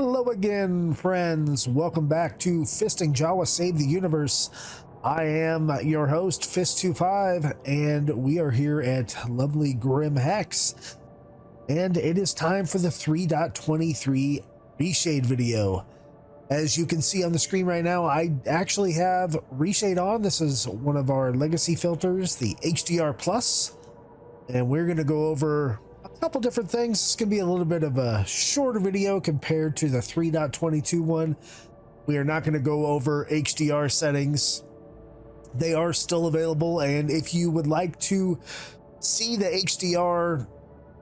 Hello again, friends. Welcome back to Fisting Jawa Save the Universe. I am your host, Fist-25, and we are here at lovely Grim Hex. And it is time for the 3.23 ReShade video. As you can see on the screen right now, I actually have ReShade on. This is one of our legacy filters, the HDR Plus. And we're going to go over a couple different things. It's going to be a little bit of a shorter video compared to the 3.22 one. We are not going to go over HDR settings. They are still available, and if you would like to see the HDR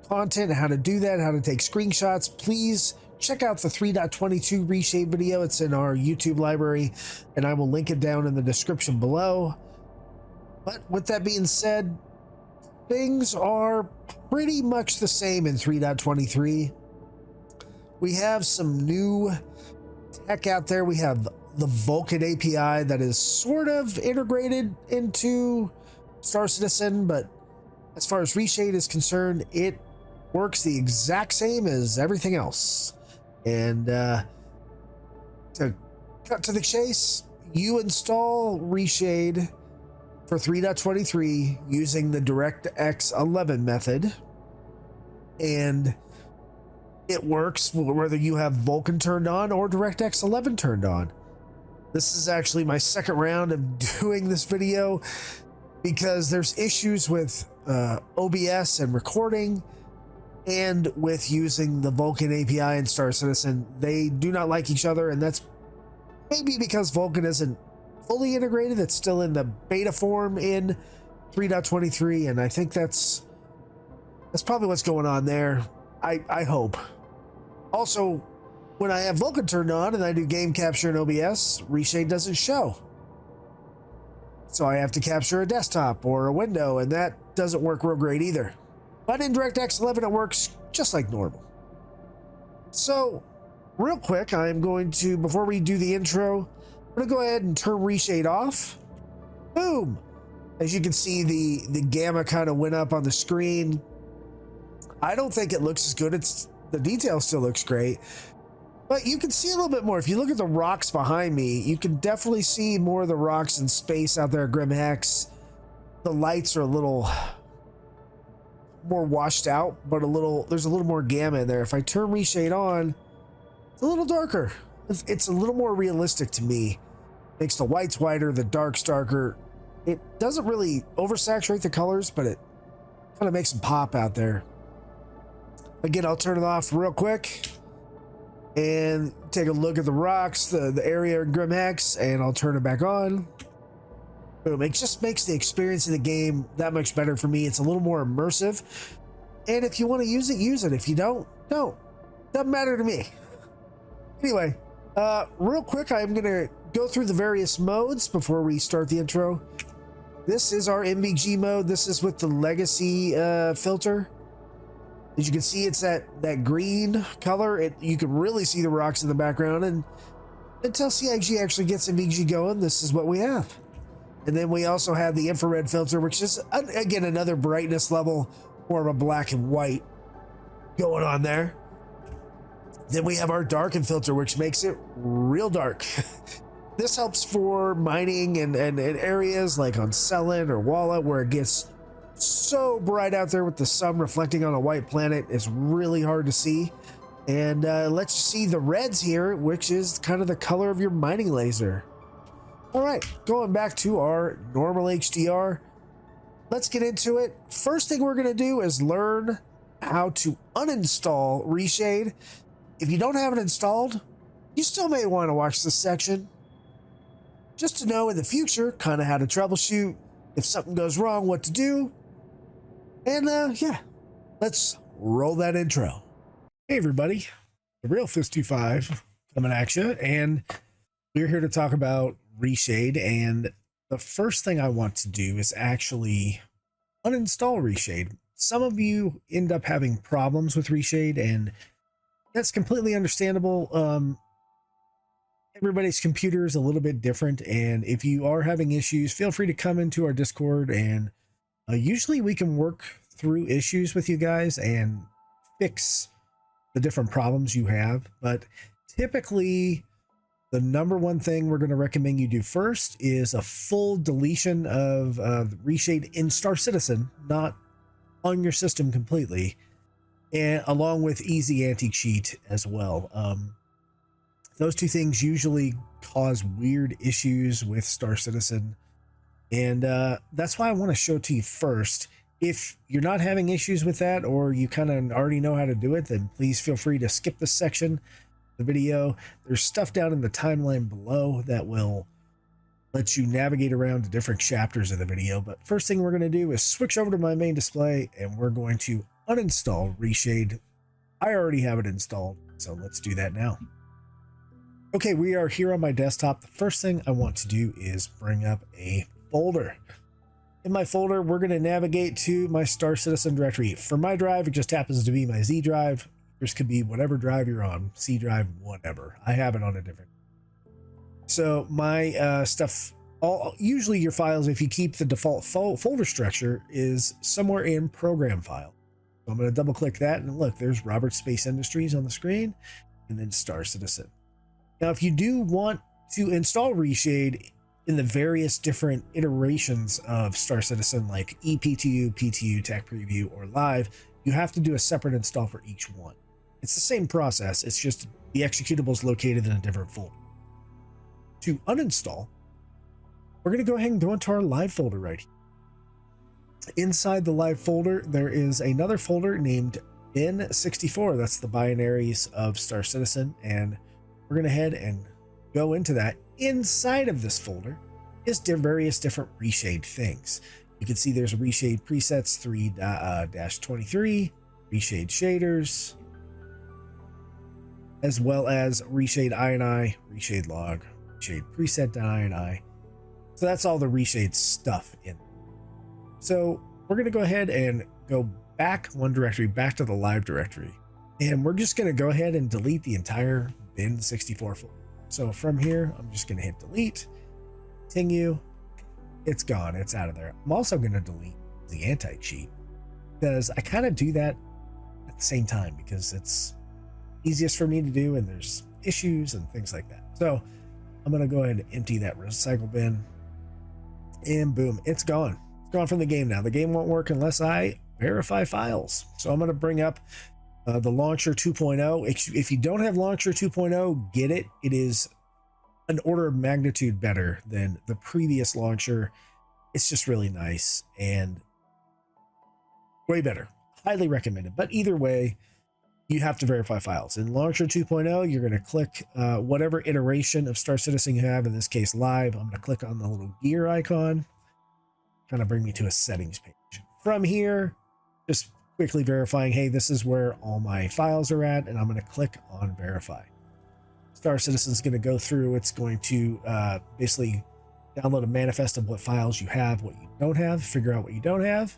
content, how to do that, how to take screenshots, please check out the 3.22 ReShade video. It's in our YouTube library, and I will link it down in the description below. But with that being said, things are pretty much the same in 3.23. We have some new tech out there. We have the Vulkan API that is sort of integrated into Star Citizen, but as far as ReShade is concerned, it works the exact same as everything else. And to cut to the chase, you install ReShade for 3.23 using the DirectX 11 method, and it works whether you have Vulkan turned on or DirectX 11 turned on. This is actually my second round of doing this video because there's issues with OBS and recording, and with using the Vulkan API in Star Citizen. They do not like each other, and that's maybe because Vulkan isn't fully integrated. It's still in the beta form in 3.23, and I think that's probably what's going on there. I hope. Also, when I have Vulkan turned on and I do game capture in OBS, ReShade doesn't show. So I have to capture a desktop or a window, and that doesn't work real great either. But in DirectX 11, it works just like normal. So, real quick, I'm going to, before we do the intro, I'm going to go ahead and turn ReShade off. Boom! As you can see, the gamma kind of went up on the screen. I don't think it looks as good. The detail still looks great, but you can see a little bit more. If you look at the rocks behind me, you can definitely see more of the rocks in space out there at Grim Hex. The lights are a little more washed out, but there's a little more gamma in there. If I turn ReShade on, it's a little darker. It's a little more realistic to me. Makes the whites whiter, the darks darker. It doesn't really oversaturate the colors, but it kind of makes them pop out there. Again, I'll turn it off real quick and take a look at the rocks, the area in Grim Hex, and I'll turn it back on. Boom. It just makes the experience of the game that much better for me. It's a little more immersive, and if you want to use it, use it. If you don't. Doesn't matter to me. Anyway, real quick, I'm gonna go through the various modes before we start the intro. This is our NVG mode. This is with the legacy filter. As you can see, it's that green color. You can really see the rocks in the background, and until CIG actually gets NVG going, this is what we have. And then we also have the infrared filter, which is, again, another brightness level, more of a black and white going on there. Then we have our darken filter, which makes it real dark. This helps for mining and areas like on Selin or Walla, where it gets so bright out there with the sun reflecting on a white planet. It's really hard to see. And lets you see the reds here, which is kind of the color of your mining laser. All right, going back to our normal HDR, let's get into it. First thing we're going to do is learn how to uninstall ReShade. If you don't have it installed, you still may want to watch this section just to know in the future kind of how to troubleshoot, if something goes wrong, what to do. And yeah, let's roll that intro. Hey everybody, the real Fist-25 coming at you, and we're here to talk about ReShade. And the first thing I want to do is actually uninstall ReShade. Some of you end up having problems with ReShade, and that's completely understandable. Everybody's computer is a little bit different, and if you are having issues, feel free to come into our Discord, and usually we can work through issues with you guys and fix the different problems you have. But typically the number one thing we're going to recommend you do first is a full deletion of ReShade in Star Citizen, not on your system completely, and along with easy anti-cheat as well. Those two things usually cause weird issues with Star Citizen, and that's why I want to show it to you first. If you're not having issues with that, or you kind of already know how to do it, then please feel free to skip this section the video. There's stuff down in the timeline below that will let you navigate around to different chapters of the video. But first thing we're going to do is switch over to my main display, and we're going to uninstall ReShade. I already have it installed, so let's do that now. Okay, we are here on my desktop. The first thing I want to do is bring up a folder. In my folder, we're going to navigate to my Star Citizen directory. For my drive, it just happens to be my Z drive. Yours could be whatever drive you're on, C drive, whatever. I have it on a different. So my stuff, usually your files, if you keep the default folder structure, is somewhere in program file. So I'm going to double click that, and look, there's Robert Space Industries on the screen, and then Star Citizen. Now, if you do want to install ReShade in the various different iterations of Star Citizen, like ePTU, PTU, Tech Preview, or Live, you have to do a separate install for each one. It's the same process, it's just the executable is located in a different folder. To uninstall, we're going to go ahead and go into our live folder right here. Inside the live folder, there is another folder named bin64. That's the binaries of Star Citizen, and we're going to head and go into that. Inside of this folder is various different ReShade things. You can see there's ReShade presets 3-23, ReShade shaders, as well as ReShade INI, ReShade log, ReShade preset.ini. So that's all the ReShade stuff in. So we're going to go ahead and go back one directory, back to the live directory, and we're just going to go ahead and delete the entire bin64 folder. So from here, I'm just going to hit delete, continue. It's gone. It's out of there. I'm also going to delete the anti-cheat because I kind of do that at the same time because it's easiest for me to do and there's issues and things like that. So I'm going to go ahead and empty that recycle bin, and boom, it's gone. It's gone from the game now. The game won't work unless I verify files. So I'm going to bring up the Launcher 2.0. If you don't have Launcher 2.0, get it. It is an order of magnitude better than the previous launcher. It's just really nice and way better. Highly recommended. But either way, you have to verify files. In Launcher 2.0, you're going to click whatever iteration of Star Citizen you have, in this case live. I'm going to click on the little gear icon, kind of bring me to a settings page. From here, just quickly verifying, hey, this is where all my files are at, and I'm going to click on verify. Star Citizen is going to go through. It's going to basically download a manifest of what files you have, what you don't have, figure out what you don't have,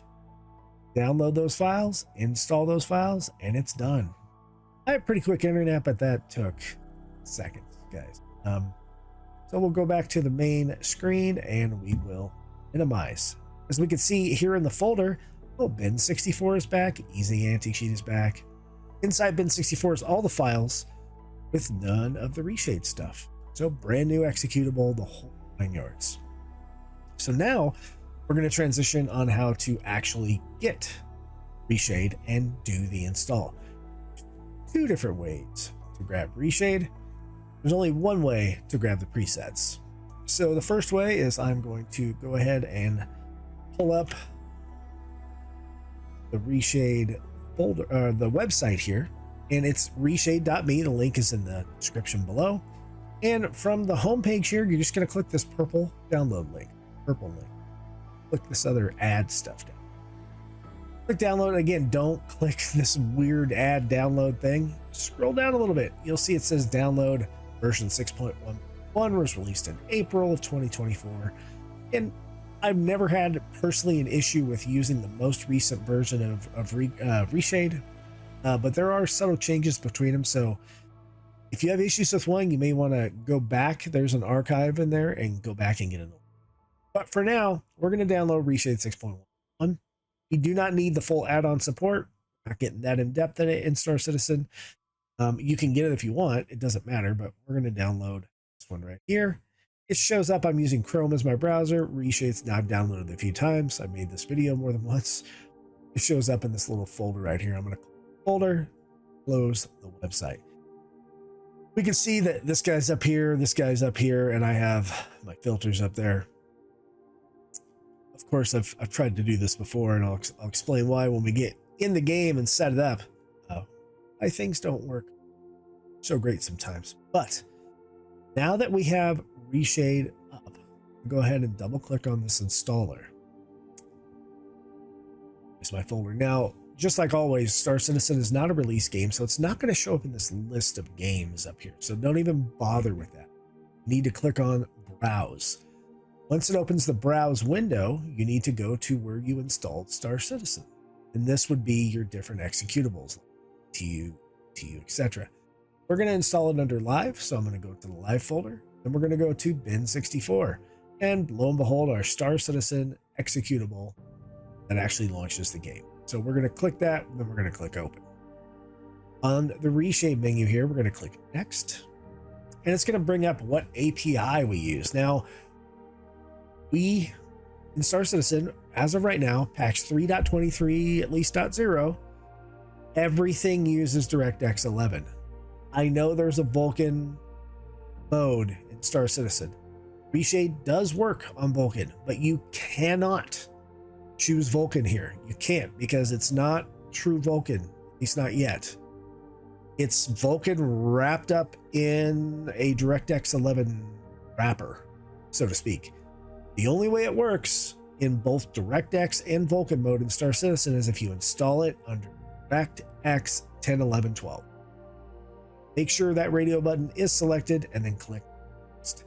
download those files, install those files, and it's done. I have pretty quick internet, but that took seconds, guys. So we'll go back to the main screen and we will minimize. As we can see here in the folder, oh, bin64 is back, easy anti-cheat is back. Inside bin64 is all the files with none of the ReShade stuff. So brand new executable, the whole 9 yards. So now we're going to transition on how to actually get ReShade and do the install. Two different ways to grab ReShade. There's only one way to grab the presets. So the first way is I'm going to go ahead and pull up the ReShade folder, the website here, and it's reshade.me. The link is in the description below. And from the home page here, you're just going to click this purple download link, click this other add stuff down. Click download. Again, don't click this weird add download thing. Scroll down a little bit. You'll see it says download version 6.1 was released in April of 2024. And I've never had personally an issue with using the most recent version of ReShade, but there are subtle changes between them. So if you have issues with one, you may want to go back. There's an archive in there and go back and get it. But for now, we're going to download ReShade 6.1. You do not need the full add-on support. Not getting that in depth in it in Star Citizen. You can get it if you want, it doesn't matter, but we're going to download this one right here. It shows up, I'm using Chrome as my browser. ReShade's now downloaded a few times. I made this video more than once. It shows up in this little folder right here. I'm going to click folder, close the website. We can see that this guy's up here, this guy's up here, and I have my filters up there. Of course, I've tried to do this before, and I'll explain why when we get in the game and set it up. Why things don't work so great sometimes. But now that we have ReShade up, go ahead and double click on this installer. Here's my folder. Now, just like always, Star Citizen is not a release game, so it's not going to show up in this list of games up here. So don't even bother with that. You need to click on Browse. Once it opens the Browse window, you need to go to where you installed Star Citizen. And this would be your different executables, TU, etc. We're going to install it under Live, so I'm going to go to the Live folder, and we're going to go to bin64. And lo and behold, our Star Citizen executable that actually launches the game. So we're going to click that, and then we're going to click Open. On the ReShade menu here, we're going to click Next, and it's going to bring up what API we use. Now, we, in Star Citizen, as of right now, patch 3.23, at least .0, everything uses DirectX 11. I know there's a Vulkan mode in Star Citizen. ReShade does work on Vulkan, but you cannot choose Vulkan here. You can't, because it's not true Vulkan, at least not yet. It's Vulkan wrapped up in a DirectX 11 wrapper, so to speak. The only way it works in both DirectX and Vulkan mode in Star Citizen is if you install it under DirectX 10.11.12. Make sure that radio button is selected and then click Next.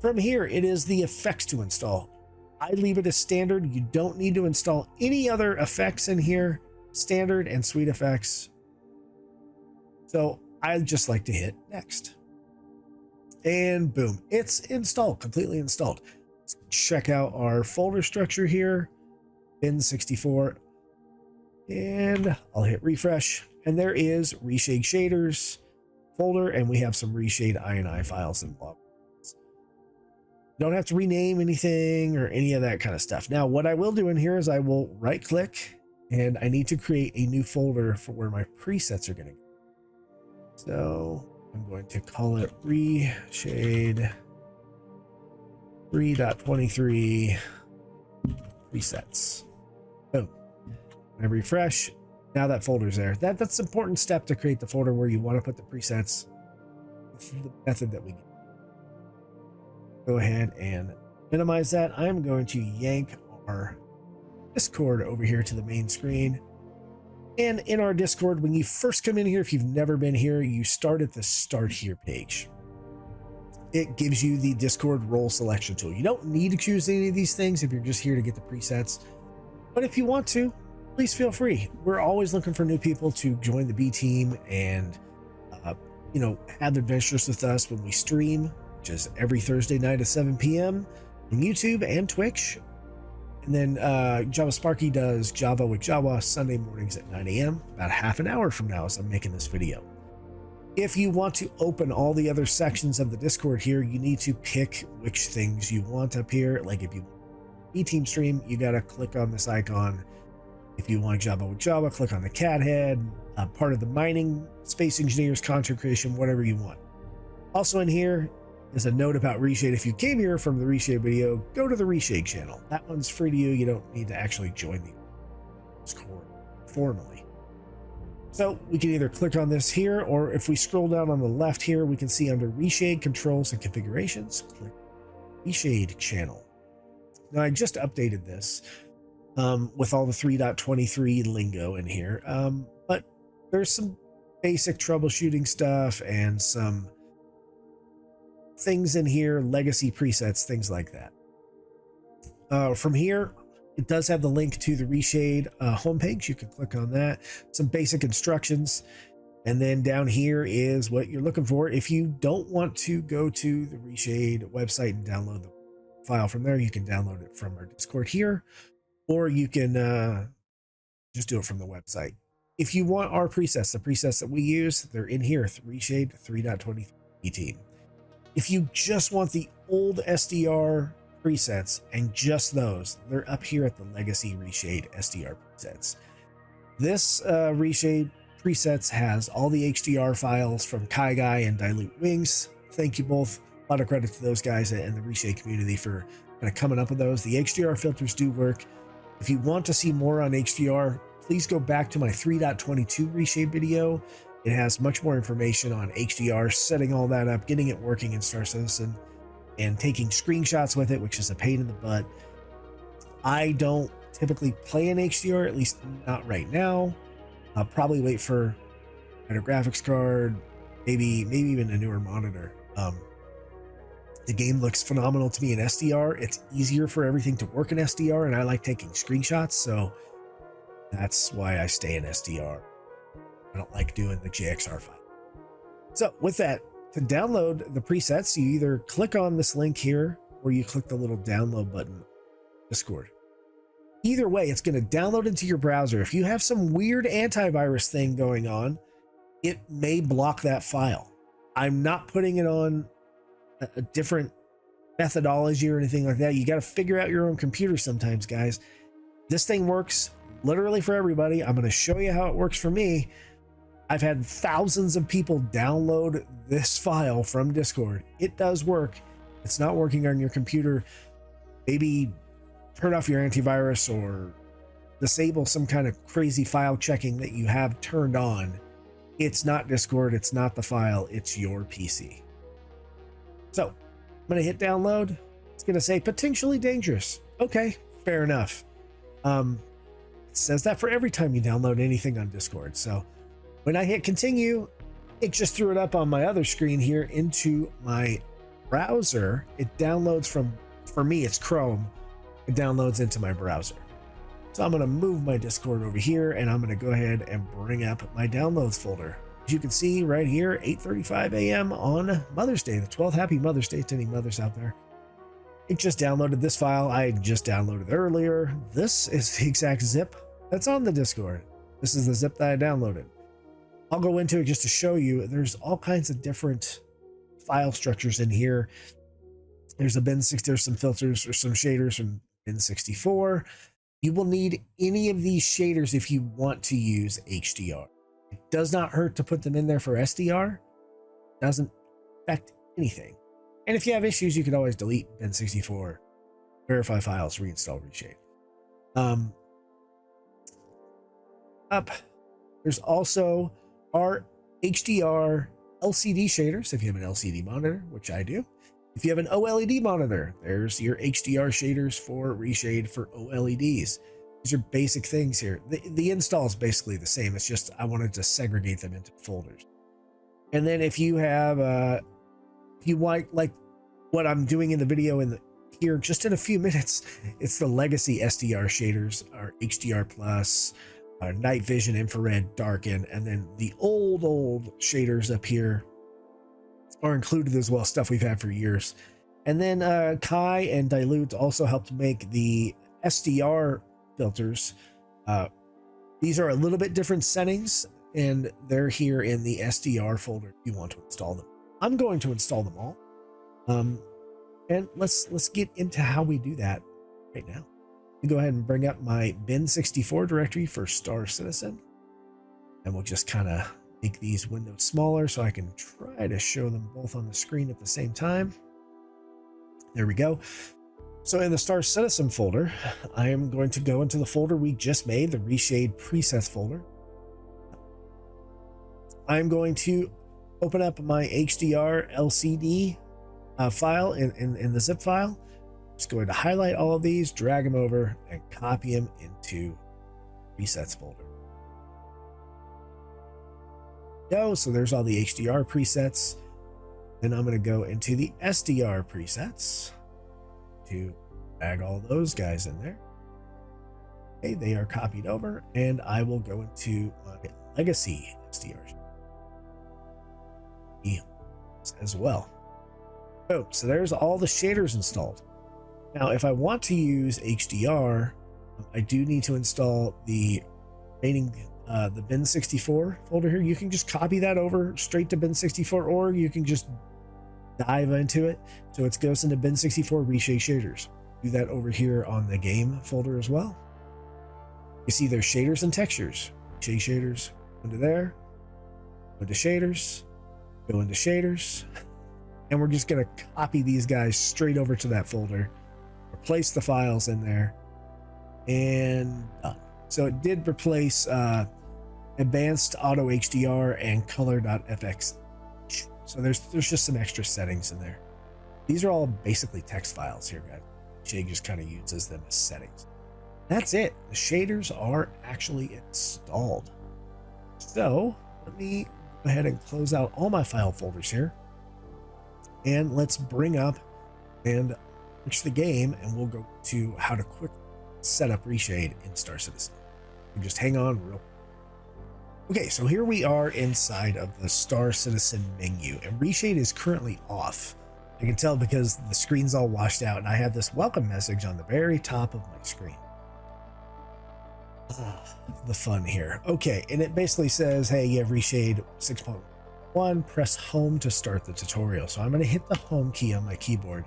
From here, it is the effects to install. I leave it as standard. You don't need to install any other effects in here. Standard and sweet effects. So I just like to hit Next. And boom, it's installed, completely installed. Let's check out our folder structure here. bin64. And I'll hit refresh, and there is ReShade shaders folder, and we have some ReShade INI files and blah. Don't have to rename anything or any of that kind of stuff. Now, what I will do in here is I will right click, and I need to create a new folder for where my presets are going to go. So I'm going to call it ReShade 3.23 presets. Boom. I refresh. Now that folder's there. That's an important step to create the folder where you want to put the presets. This is the method that we get. Go ahead and minimize that. I'm going to yank our Discord over here to the main screen. And in our Discord, when you first come in here, if you've never been here, you start at the Start Here page. It gives you the Discord role selection tool. You don't need to choose any of these things if you're just here to get the presets. But if you want to, please feel free. We're always looking for new people to join the B team and, have adventures with us when we stream, which is every Thursday night at 7 p.m. on YouTube and Twitch. And then JawaSparky does Java with Jawa Sunday mornings at 9 a.m. about half an hour from now as I'm making this video. If you want to open all the other sections of the Discord here, you need to pick which things you want up here. Like if you want B-Team stream, you got to click on this icon. If you want Java with Java, click on the cat head, part of the mining, space engineers, content creation, whatever you want. Also in here is a note about ReShade. If you came here from the ReShade video, go to the ReShade channel. That one's free to you. You don't need to actually join the Discord formally. So we can either click on this here, or if we scroll down on the left here, we can see under ReShade controls and configurations, click ReShade channel. Now I just updated this with all the 3.23 lingo in here, but there's some basic troubleshooting stuff and some things in here, legacy presets, things like that. From here, it does have the link to the ReShade homepage. You can click on that, some basic instructions, and then down here is what you're looking for. If you don't want to go to the ReShade website and download the file from there, you can download it from our Discord here, or you can just do it from the website. if you want our presets, the presets that we use, they're in here, ReShade 3.23 18. If you just want the old SDR presets and just those, they're up here at the Legacy ReShade SDR presets. This ReShade presets has all the HDR files from Kai Guy and Dilute Wings. Thank you both. A lot of credit to those guys and the ReShade community for kind of coming up with those. The HDR filters do work. If you want to see more on HDR, please go back to my 3.22 ReShade video. It has much more information on HDR, setting all that up, getting it working in Star Citizen, and taking screenshots with it, which is a pain in the butt. I don't typically play in HDR, at least not right now. I'll probably wait for a better graphics card, maybe even a newer monitor. The game looks phenomenal to me in SDR. It's easier for everything to work in SDR, and I like taking screenshots, so that's why I stay in SDR. I don't like doing the JXR file. So with that, to download the presets, you either click on this link here or you click the little download button, Discord. Either way, it's going to download into your browser. If you have some weird antivirus thing going on, it may block that file. I'm not putting it on a different methodology or anything like that. You got to figure out your own computer sometimes, guys. This thing works literally for everybody. I'm going to show you how it works for me. I've had thousands of people download this file from Discord. It does work. It's not working on your computer. Maybe turn off your antivirus or disable some kind of crazy file checking that you have turned on. It's not Discord. It's not the file. It's your PC. So I'm going to hit download. It's going to say potentially dangerous. Okay, fair enough. It says that for every time you download anything on Discord. So when I hit continue, it just threw it up on my other screen here into my browser. It downloads from, for me, it's Chrome. It downloads into my browser. So I'm going to move my Discord over here, and I'm going to go ahead and bring up my downloads folder. As you can see right here, 8:35 a.m. on Mother's Day, the 12th. Happy Mother's Day to any mothers out there. It just downloaded this file I just downloaded earlier. This is the exact zip that's on the Discord. This is the zip that I downloaded. I'll go into it just to show you. There's all kinds of different file structures in here. There's a bin 6, there's some filters or some shaders from bin 64. You will need any of these shaders if you want to use HDR. It does not hurt to put them in there for SDR. Doesn't affect anything. And if you have issues, you can always delete bin 64, verify files, reinstall ReShade. There's also our HDR LCD shaders if you have an LCD monitor, which I do. If you have an OLED monitor, there's your HDR shaders for ReShade for OLEDs. These are basic things here. The install is basically the same. It's just I wanted to segregate them into folders. And then if you have, if you want, like what I'm doing in the video here just in a few minutes, it's the legacy SDR shaders, our HDR Plus, our night vision, infrared, darken, and then the old shaders up here are included as well, stuff we've had for years. And then Kai and Dilute also helped make the SDR filters. These are a little bit different settings, and they're here in the SDR folder if you want to install them. I'm going to install them all. And let's get into how we do that right now. You go ahead and bring up my bin 64 directory for Star Citizen, and we'll just kind of make these windows smaller so I can try to show them both on the screen at the same time. There we go. So in the Star Citizen folder, I am going to go into the folder we just made, the ReShade presets folder. I'm going to open up my HDR LCD file in the zip file. Just going to highlight all of these, drag them over, and copy them into presets folder. So there's all the HDR presets. Then I'm going to go into the SDR presets to drag all those guys in there. Okay, they are copied over, and I will go into my legacy SDR as well. So there's all the shaders installed. Now, if I want to use HDR, I do need to install the remaining the bin64 folder here. You can just copy that over straight to bin64, or you can just dive into it. So it goes into bin64 ReShade shaders. Do that over here on the game folder as well. You see there's shaders and textures. Shade shaders, go into there, go into shaders, go into shaders. And we're just going to copy these guys straight over to that folder, replace the files in there, and done. So it did replace advanced auto HDR and color.fx. So there's just some extra settings in there. These are all basically text files here, guys. Shade just kind of uses them as settings. That's it. The shaders are actually installed. So let me go ahead and close out all my file folders here. And let's bring up and launch the game, and we'll go to how to quickly set up ReShade in Star Citizen. And just hang on real quick. Okay, so here we are inside of the Star Citizen menu, and ReShade is currently off. I can tell because the screen's all washed out, and I have this welcome message on the very top of my screen. The fun here. Okay, and it basically says, hey, you have ReShade 6.1, press home to start the tutorial. So I'm going to hit the home key on my keyboard,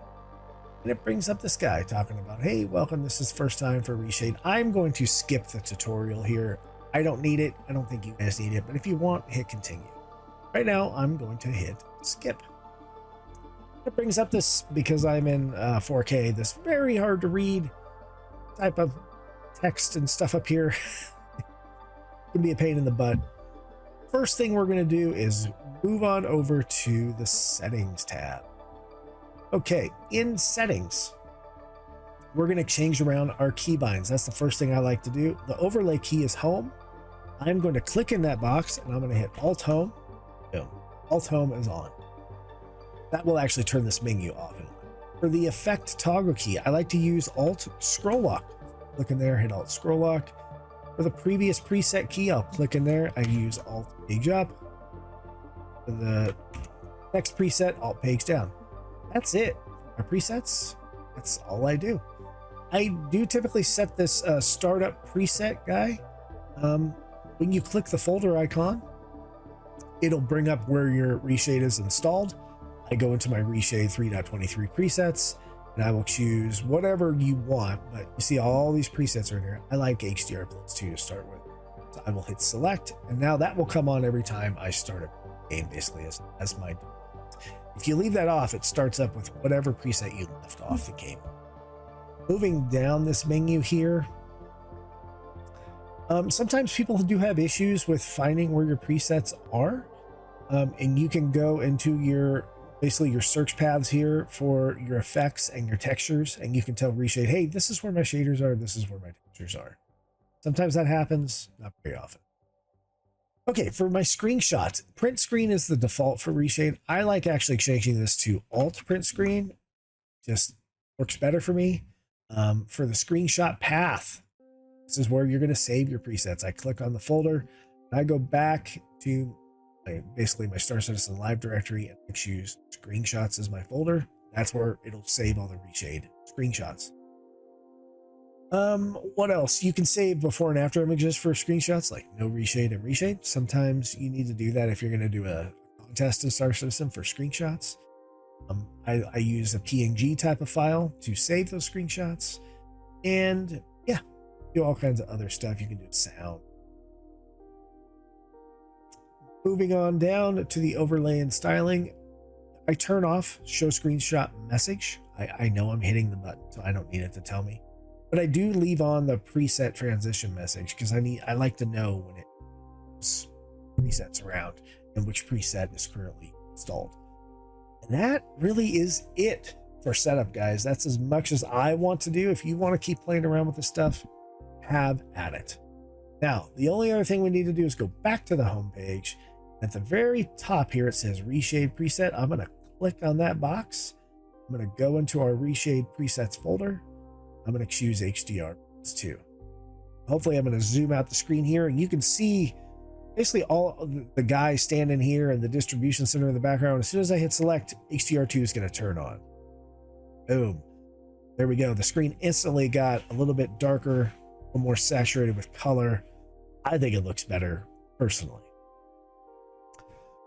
and it brings up this guy talking about, hey, welcome, this is first time for ReShade. I'm going to skip the tutorial here. I don't need it. I don't think you guys need it, but if you want, hit continue. Right now, I'm going to hit skip. It brings up this, because I'm in 4K, this very hard to read type of text and stuff up here. Can be a pain in the butt. First thing we're going to do is move on over to the settings tab. Okay, in settings, we're going to change around our keybinds. That's the first thing I like to do. The overlay key is home. I'm going to click in that box, and I'm going to hit alt home. Boom. Alt home is on. That will actually turn this menu off and on. For the effect toggle key, I like to use alt scroll lock. Click in there, hit alt scroll lock. For the previous preset key, I'll click in there. I use alt page up. For the next preset, alt page down. That's it. My presets, that's all I do. I do typically set this startup preset guy. When you click the folder icon, it'll bring up where your ReShade is installed. I go into my ReShade 3.23 presets, and I will choose whatever you want, but you see all these presets are in here. I like HDR Plus 2 to start with. So I will hit select, and now that will come on every time I start a game, basically as my default. If you leave that off, it starts up with whatever preset you left off the game. Moving down this menu here, sometimes people do have issues with finding where your presets are, and you can go into your basically your search paths here for your effects and your textures, and you can tell ReShade, hey, this is where my shaders are, this is where my textures are. Sometimes that happens, not very often. Okay, for my screenshots, print screen is the default for ReShade. I like actually changing this to alt print screen. Just works better for me. For the screenshot path, this is where you're going to save your presets. I click on the folder, and I go back to basically my Star Citizen Live directory, and I choose screenshots as my folder. That's where it'll save all the ReShade screenshots. What else? You can save before and after images for screenshots, like no ReShade and ReShade. Sometimes you need to do that if you're going to do a contest in Star Citizen for screenshots. I use a PNG type of file to save those screenshots, and yeah, do all kinds of other stuff. You can do sound. Moving on down to the overlay and styling, I turn off show screenshot message. I know I'm hitting the button, so I don't need it to tell me, but I do leave on the preset transition message because I like to know when it presets around and which preset is currently installed. And that really is it for setup, guys. That's as much as I want to do. If you want to keep playing around with this stuff, have at it. Now, the only other thing we need to do is go back to the home page. At the very top here, it says ReShade preset. I'm going to click on that box. I'm going to go into our ReShade presets folder. I'm going to choose HDR Plus 2. Hopefully, I'm going to zoom out the screen here, and you can see basically all the guys standing here and the distribution center in the background. As soon as I hit select, HDR2 is going to turn on. Boom. There we go. The screen instantly got a little bit darker, a little more saturated with color. I think it looks better personally.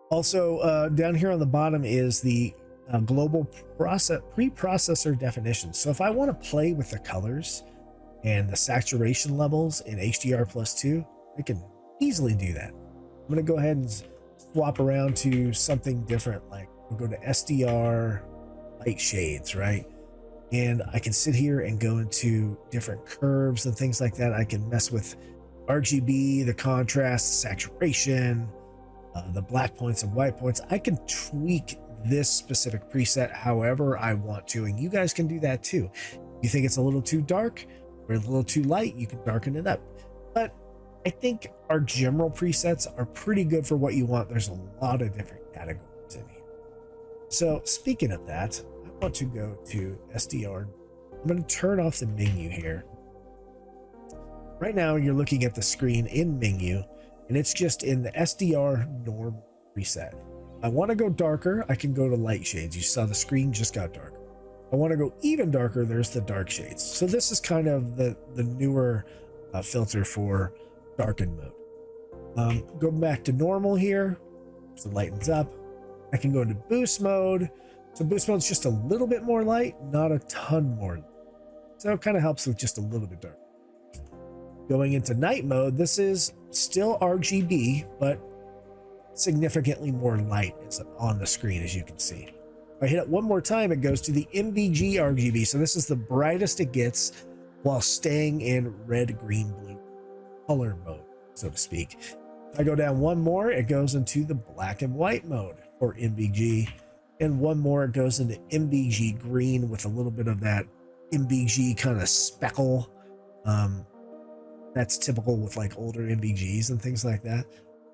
Also, down here on the bottom is the global preprocessor definition. So if I want to play with the colors and the saturation levels in HDR+2, I can easily do that. I'm going to go ahead and swap around to something different, like we'll go to SDR light shades, right? And I can sit here and go into different curves and things like that. I can mess with RGB, the contrast, the saturation, the black points and white points. I can tweak this specific preset however I want to, and you guys can do that too. You think it's a little too dark or a little too light, you can darken it up. But I think our general presets are pretty good for what you want. There's a lot of different categories in here. So speaking of that, I want to go to SDR. I'm going to turn off the menu here. Right now you're looking at the screen in menu, and it's just in the SDR normal preset. I want to go darker, I can go to light shades. You saw the screen just got darker. I want to go even darker, there's the dark shades. So this is kind of the newer filter for darken mode. Go back to normal here, so it lightens up. I can go into boost mode. So boost mode is just a little bit more light, not a ton more. So it kind of helps with just a little bit dark. Going into night mode, this is still RGB, but significantly more light is on the screen, as you can see. If I hit it one more time, it goes to the NVG RGB. So this is the brightest it gets while staying in red, green, blue color mode, so to speak. If I go down one more, it goes into the black and white mode for NVG. And one more, it goes into NVG green with a little bit of that NVG kind of speckle. That's typical with like older NVGs and things like that.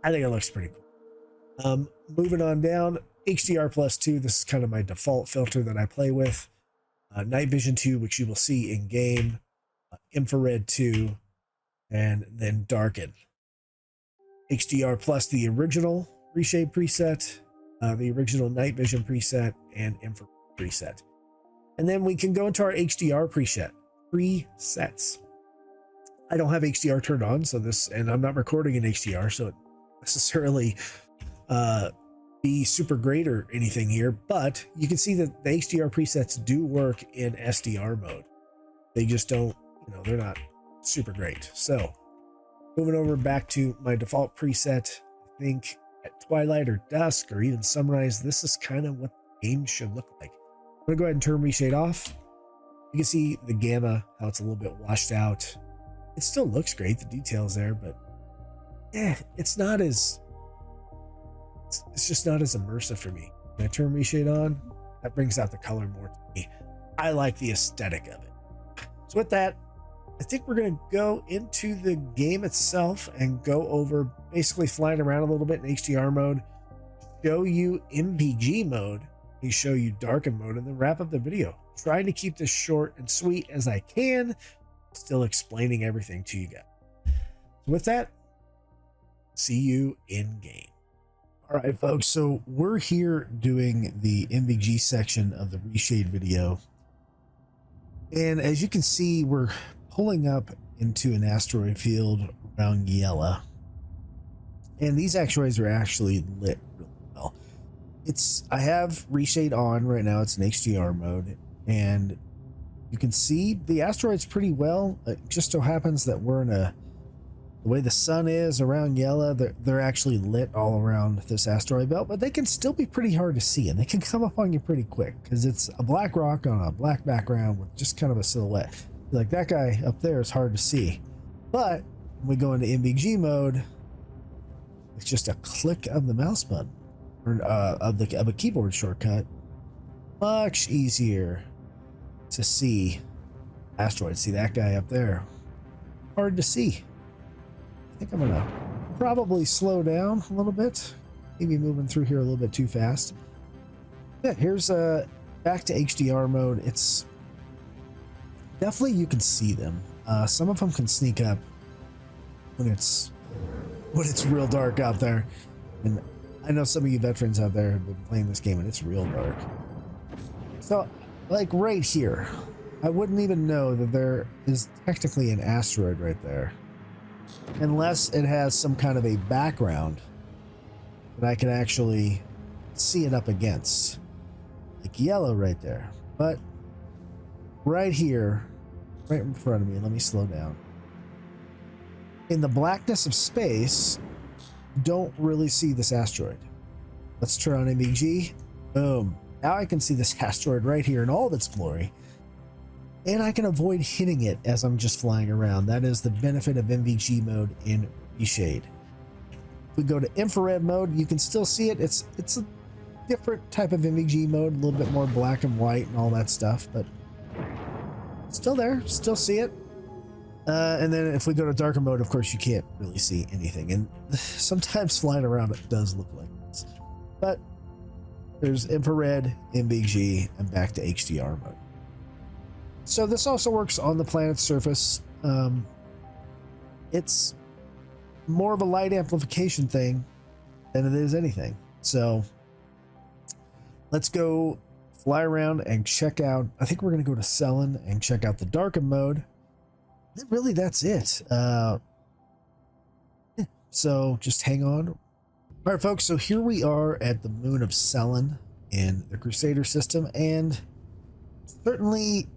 I think it looks pretty cool. Moving on down, HDR+2, this is kind of my default filter that I play with. Night Vision 2, which you will see in game, Infrared 2, and then Darken. HDR+, the original ReShade preset, the original Night Vision preset, and Infrared preset. And then we can go into our HDR presets. I don't have HDR turned on, so this, and I'm not recording in HDR, so it necessarily be super great or anything here, but you can see that the HDR presets do work in SDR mode. They just don't, you know, they're not super great. So moving over back to my default preset, I think at twilight or dusk or even sunrise, this is kind of what the game should look like. I'm gonna go ahead and turn ReShade off. You can see the gamma, how it's a little bit washed out. It still looks great, the details there, but yeah, it's not as, it's just not as immersive for me. When I turn ReShade on, that brings out the color more to me. I like the aesthetic of it. So with that, I think we're going to go into the game itself and go over basically flying around a little bit in HDR mode, show you NVG mode, and show you darken mode, and then wrap up the video. Trying to keep this short and sweet as I can, still explaining everything to you guys. So with that, see you in game. All right, folks, so we're here doing the NVG section of the ReShade video. And as you can see, we're pulling up into an asteroid field around Jawa. And these asteroids are actually lit really well. I have ReShade on right now, it's in HDR mode, and you can see the asteroids pretty well. It just so happens that we're in the way the sun is around Jawa, they're actually lit all around this asteroid belt, but they can still be pretty hard to see, and they can come up on you pretty quick because it's a black rock on a black background with just kind of a silhouette. Like that guy up there is hard to see, but when we go into NVG mode, it's just a click of the mouse button or of a keyboard shortcut. Much easier to see asteroids. See that guy up there? Hard to see. I think I'm gonna probably slow down a little bit. Maybe moving through here a little bit too fast. Yeah, here's back to HDR mode. It's definitely, you can see them. Some of them can sneak up when it's real dark out there. And I know some of you veterans out there have been playing this game and it's real dark. So like right here, I wouldn't even know that there is technically an asteroid right there. unless it has some kind of a background that I can actually see it up against, like yellow right there. But right here, right in front of me, let me slow down. In the blackness of space, don't really see this asteroid. Let's turn on NVG. Boom. Now I can see this asteroid right here in all of its glory. And I can avoid hitting it as I'm just flying around. That is the benefit of NVG mode in ReShade. If we go to infrared mode, you can still see it. It's a different type of NVG mode, a little bit more black and white and all that stuff, but still there, still see it. And then if we go to darker mode, of course, you can't really see anything. And sometimes flying around it does look like this. But there's infrared, NVG, and back to HDR mode. So this also works on the planet's surface. It's more of a light amplification thing than it is anything. So let's go fly around and check out. I think we're going to go to Selin and check out the darken mode. Really, that's it. So just hang on. All right, folks. So here we are at the moon of Selin in the Crusader system, and certainly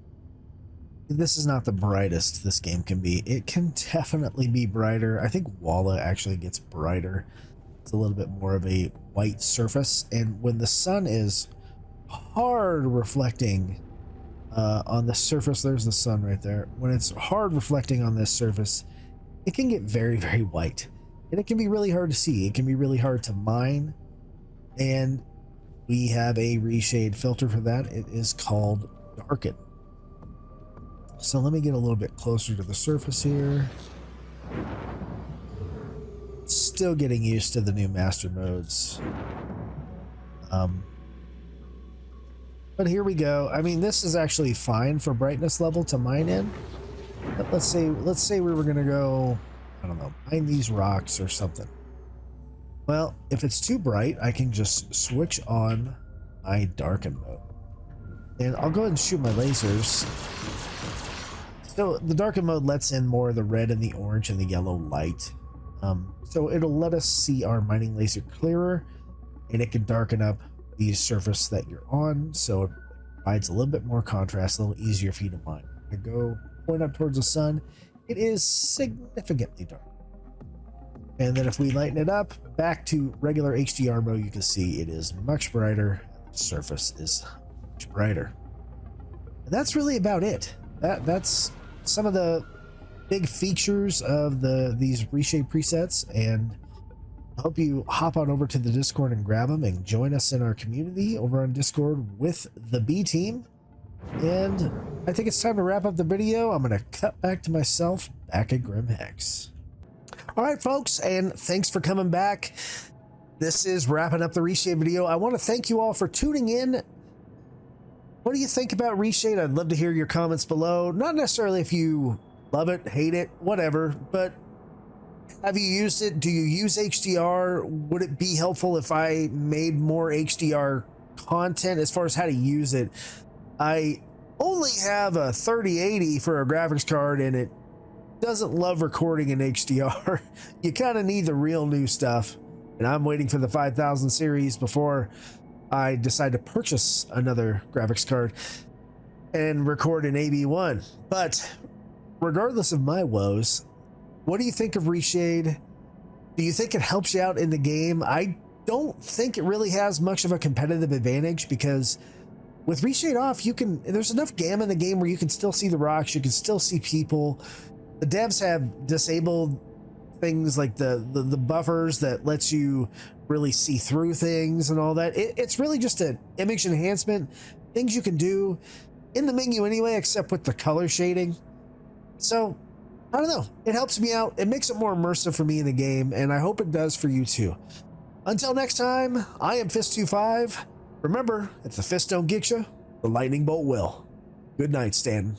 this is not the brightest this game can be. It can definitely be brighter. I think Walla actually gets brighter. It's a little bit more of a white surface, and when the sun is hard reflecting on the surface, there's the sun right there. When it's hard reflecting on this surface, it can get very, very white, and it can be really hard to see. It can be really hard to mine, and we have a reshade filter for that. It is called Darken. So let me get a little bit closer to the surface here. Still getting used to the new master modes. But here we go. I mean, this is actually fine for brightness level to mine in. But let's say we were gonna go, I don't know, mine these rocks or something. Well, if it's too bright, I can just switch on my darken mode. And I'll go ahead and shoot my lasers. So the darken mode lets in more of the red and the orange and the yellow light. So it'll let us see our mining laser clearer, and it can darken up the surface that you're on, so it provides a little bit more contrast, a little easier for you to mine. I go point up towards the sun, it is significantly dark. And then if we lighten it up back to regular HDR mode, you can see it is much brighter. The surface is much brighter. And that's really about it. That's some of the big features of these ReShade presets, and I hope you hop on over to the Discord and grab them and join us in our community over on Discord with the B team. And I think it's time to wrap up the video. I'm going to cut back to myself back at Grim Hex. All right, folks, and thanks for coming back. This is wrapping up the ReShade video. I want to thank you all for tuning in. What do you think about ReShade? I'd love to hear your comments below. Not necessarily if you love it, hate it, whatever, but have you used it? Do you use HDR? Would it be helpful if I made more HDR content as far as how to use it? I only have a 3080 for a graphics card, and it doesn't love recording in HDR. You kind of need the real new stuff, and I'm waiting for the 5000 series before I decide to purchase another graphics card and record in AV1. But regardless of my woes, what do you think of ReShade? Do you think it helps you out in the game? I don't think it really has much of a competitive advantage, because with ReShade off, there's enough gamma in the game where you can still see the rocks, you can still see people. The devs have disabled things like the buffers that lets you really see through things and all that. It's really just an image enhancement, things you can do in the menu anyway, except with the color shading. So I don't know, it helps me out. It makes it more immersive for me in the game, and I hope it does for you too. Until next time, I am Fist-25. Remember, if the fist don't get you, the lightning bolt will. Good night, Stanton.